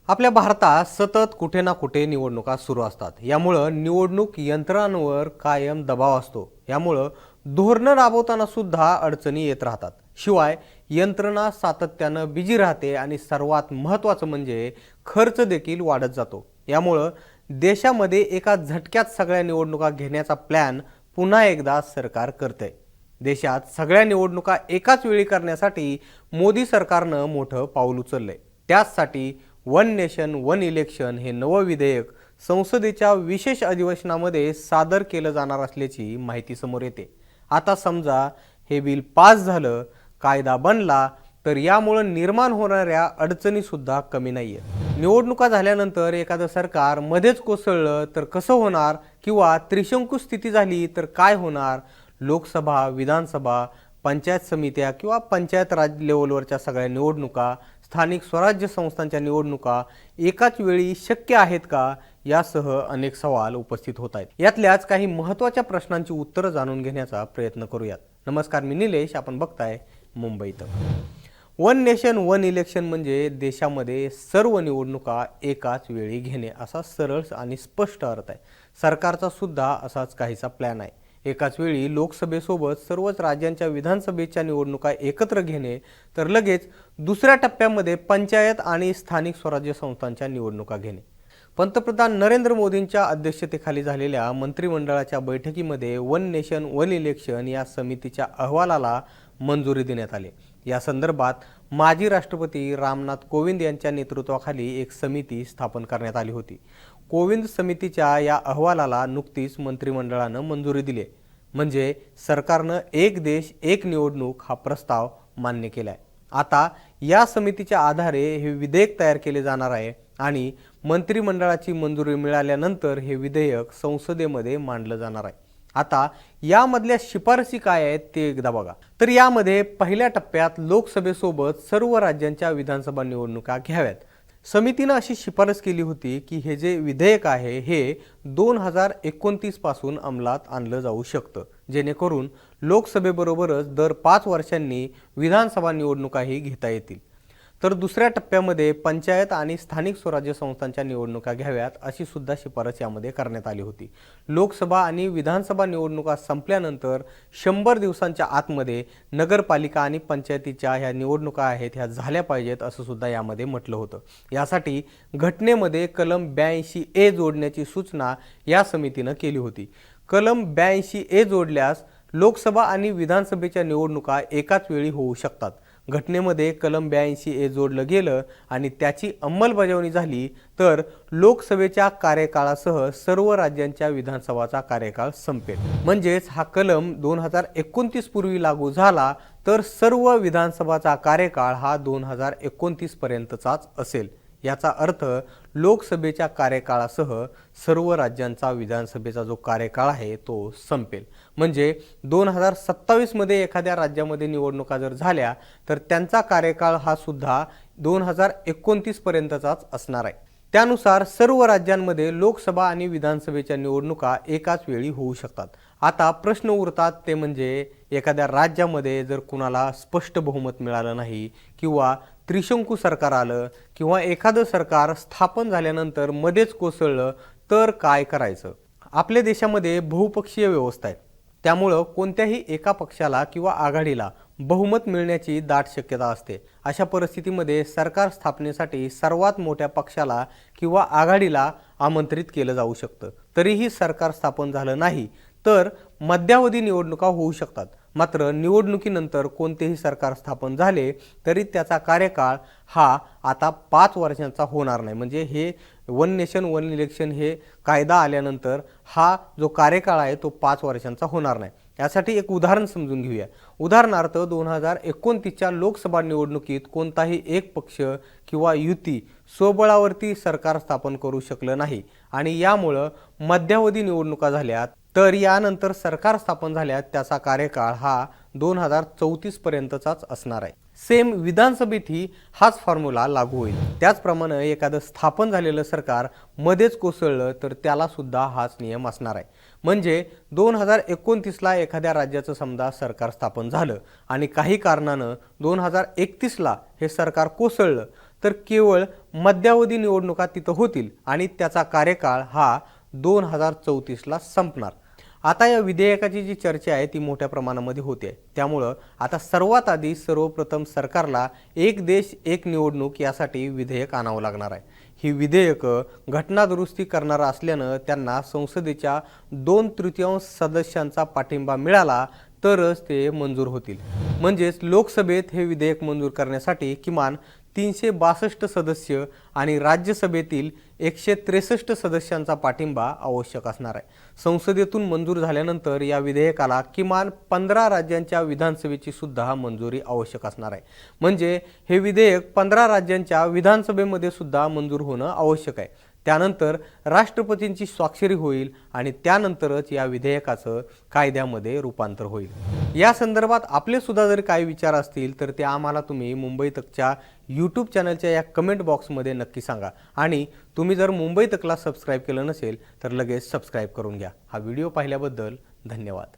आपल्या भारतात सतत कुठे ना कुठे निवडणुका सुरू असतात। यामुळे निवडणूक यंत्रणांवर कायम दबाव असतो। यामुळे धोरण राबवताना सुद्धा अडचणी येत राहतात। शिवाय यंत्रणा सातत्याने बिजी राहते आणि सर्वात महत्त्वाचं म्हणजे खर्च देखील वाढत जातो। यामुळे देशामध्ये एका झटक्यात सगळ्या निवडणुका घेण्याचा प्लॅन पुन्हा एकदा सरकार करते। देशात सगळ्या निवडणुका एकाच वेळी करण्यासाठी मोदी सरकारनं मोठं पाऊल उचललंय। त्याचसाठी वन नेशन वन इलेक्शन हे नवं विधेयक संसदेच्या विशेष अधिवेशनामध्ये सादर केलं जाणार असल्याची माहिती समोर येते। आता समजा हे बिल पास झालं, कायदा बनला, तर यामुळे निर्माण होणाऱ्या अडचणी सुद्धा कमी नाहीये। निवडणुका झाल्यानंतर एखादं सरकार मध्येच कोसळलं तर कसं होणार, किंवा त्रिशंकू स्थिती झाली तर काय होणार? लोकसभा, विधानसभा, पंचायत समित्या किंवा पंचायत राज लेवलवरच्या सगळ्या निवडणुका, स्थानिक स्वराज्य संस्थांच्या निवडणुका एकाच वेळी शक्य आहेत का, यासह अनेक सवाल उपस्थित होत आहेत। यातल्याच काही महत्त्वाच्या प्रश्नांची उत्तरं जाणून घेण्याचा प्रयत्न करूयात। नमस्कार, मी निलेश, आपण बघताय मुंबई तक। वन नेशन वन इलेक्शन म्हणजे देशामध्ये सर्व निवडणुका एकाच वेळी घेणे असा सरळ आणि स्पष्ट अर्थ आहे। सरकारचा सुद्धा असाच काहीसा प्लॅन आहे। एकाच वेळी लोकसभेसोबत सर्वच राज्यांच्या विधानसभेच्या निवडणुका एकत्र घेणे, तर लगेच दुसऱ्या टप्प्यामध्ये पंचायत आणि स्थानिक स्वराज्य संस्थांच्या निवडणुका घेणे। पंतप्रधान नरेंद्र मोदींच्या अध्यक्षतेखाली झालेल्या मंत्रिमंडळाच्या बैठकीमध्ये वन नेशन वन इलेक्शन या समितीच्या अहवालाला मंजुरी देण्यात आली। या संदर्भात माजी राष्ट्रपती रामनाथ कोविंद यांच्या नेतृत्वाखाली एक समिती स्थापन करण्यात आली होती। कोविंद समितीच्या या अहवालाला नुकतीच मंत्रिमंडळानं मंजुरी दिली, म्हणजे सरकारनं एक देश एक निवडणूक हा प्रस्ताव मान्य केलाय। आता या समितीच्या आधारे हे विधेयक तयार केले जाणार आहे आणि मंत्रिमंडळाची मंजुरी मिळाल्यानंतर हे विधेयक संसदेमध्ये मांडलं जाणार आहे। आता यामधल्या शिफारसी काय आहेत ते एकदा बघा। तर यामध्ये पहिल्या टप्प्यात लोकसभेसोबत सर्व राज्यांच्या विधानसभा निवडणुका घ्याव्यात। समितीने अशी शिफारस केली होती की हे जे विधेयक आहे हे 2029 पासून अंमलात आणलं जाऊ शकतं, जेणेकरून लोकसभेबरोबरच दर 5 वर्षांनी विधानसभा निवडणुकाही घेता येतील। तर दुसऱ्या टप्प्यामध्ये पंचायत आणि स्थानिक स्वराज्य संस्थांच्या निवडणुका घ्याव्यात अशी सुद्धा शिफारस यामध्ये करण्यात आली होती। लोकसभा आणि विधानसभा निवडणुका संपल्यानंतर 100 दिवसांच्या आतमध्ये नगरपालिका आणि पंचायतीच्या ह्या निवडणुका आहेत ह्या झाल्या पाहिजेत असं सुद्धा यामध्ये म्हटलं होतं। यासाठी घटनेमध्ये कलम 82A जोडण्याची सूचना या समितीनं केली होती। कलम 82A जोडल्यास लोकसभा आणि विधानसभेच्या निवडणुका एकाच वेळी होऊ शकतात। घटनेमध्ये कलम 82A जोडलं गेलं आणि त्याची अंमलबजावणी झाली तर लोकसभेच्या कार्यकाळासह सर्व राज्यांच्या विधानसभाचा कार्यकाळ संपेल। म्हणजेच हा कलम 2029 पूर्वी लागू झाला तर सर्व विधानसभाचा कार्यकाळ हा 2029 पर्यंतचाच असेल। याचा अर्थ लोकसभेच्या कार्यकाळासह सर्व राज्यांचा विधानसभेचा जो कार्यकाळ आहे तो संपेल। म्हणजे 2027 मध्ये एखाद्या राज्यामध्ये निवडणुका जर झाल्या तर त्यांचा कार्यकाळ हा सुद्धा 2029 पर्यंतचाच असणार आहे। त्यानुसार सर्व राज्यांमध्ये लोकसभा आणि विधानसभेच्या निवडणुका एकाच वेळी होऊ शकतात। आता प्रश्न उरतात ते म्हणजे एखाद्या राज्यामध्ये जर कुणाला स्पष्ट बहुमत मिळालं नाही, किंवा त्रिशंकू सरकार आलं, किंवा एखादं सरकार स्थापन झाल्यानंतर मध्येच कोसळलं तर काय करायचं? आपल्या देशामध्ये बहुपक्षीय व्यवस्था आहे, त्यामुळं कोणत्याही एका पक्षाला किंवा आघाडीला बहुमत मिळण्याची दाट शक्यता असते। अशा परिस्थितीमध्ये सरकार स्थापनेसाठी सर्वात मोठ्या पक्षाला किंवा आघाडीला आमंत्रित केलं जाऊ शकतं। तरीही सरकार स्थापन झालं नाही तर मध्यावधी निवडणुका होऊ शकतात। मात्र निवडणुकीनंतर कोणतेही सरकार स्थापन झाले तरी त्याचा कार्यकाळ हा आता 5 वर्षांचा होणार नाही। म्हणजे हे वन नेशन वन इलेक्शन हे कायदा आल्यानंतर हा जो कार्यकाळ आहे तो 5 वर्षांचा होणार नाही। यासाठी एक उदाहरण समजून घेऊया। उदाहरणार्थ 2029च्या लोकसभा निवडणुकीत कोणताही एक पक्ष किंवा युती स्वबळावरती सरकार स्थापन करू शकलं नाही आणि यामुळे मध्यावधी निवडणुका झाल्या, तर यानंतर सरकार स्थापन झाल्यास त्याचा कार्यकाळ हा 2034 पर्यंतचाच असणार आहे। सेम विधानसभेतही हाच फॉर्म्युला लागू होईल। त्याचप्रमाणे एखादं स्थापन झालेलं सरकार मध्येच कोसळलं तर त्याला सुद्धा हाच नियम असणार आहे। म्हणजे 2029ला एखाद्या राज्याचं समजा सरकार स्थापन झालं आणि काही कारणानं 2031ला हे सरकार कोसळलं तर केवळ मध्यावधी निवडणुका तिथं होतील आणि त्याचा कार्यकाळ हा 2034ला संपणार। आता या विधेयकाची जी चर्चा आहे ती मोठ्या प्रमाणामध्ये होते, त्यामुळे आता सर्वात आधी सर्वप्रथम सरकारला एक देश एक निवडणूक यासाठी विधेयक आणावं लागणार आहे। ही विधेयक घटना दुरुस्ती करणार असल्यानं त्यांना संसदेच्या 2/3 सदस्यांचा पाठिंबा मिळाला तरच ते मंजूर होतील। म्हणजेच लोकसभेत हे विधेयक मंजूर करण्यासाठी किमान 362 सदस्य आणि राज्यसभेतील 163 सदस्यांचा पाठिंबा आवश्यक असणार आहे। संसदेतून मंजूर झाल्यानंतर या विधेयकाला किमान 15 राज्यांच्या विधानसभेची सुद्धा मंजुरी आवश्यक असणार आहे। म्हणजे हे विधेयक 15 राज्यांच्या विधानसभेमध्ये सुद्धा मंजूर होणं आवश्यक आहे। त्यानंतर राष्ट्रपतींची स्वाक्षरी होईल आणि त्यानंतरच या विधेयकाचं कायद्यामध्ये रूपांतर होईल। या संदर्भात आपले सुद्धा जर काही विचार असतील तर ते आम्हाला तुम्ही मुंबई तकच्या YouTube चॅनलच्या या कमेंट बॉक्समध्ये नक्की सांगा आणि तुम्ही जर मुंबई तकला सबस्क्राइब केलं नसेल तर लगेच सबस्क्राइब करून घ्या। हा व्हिडिओ पाहिल्याबद्दल धन्यवाद।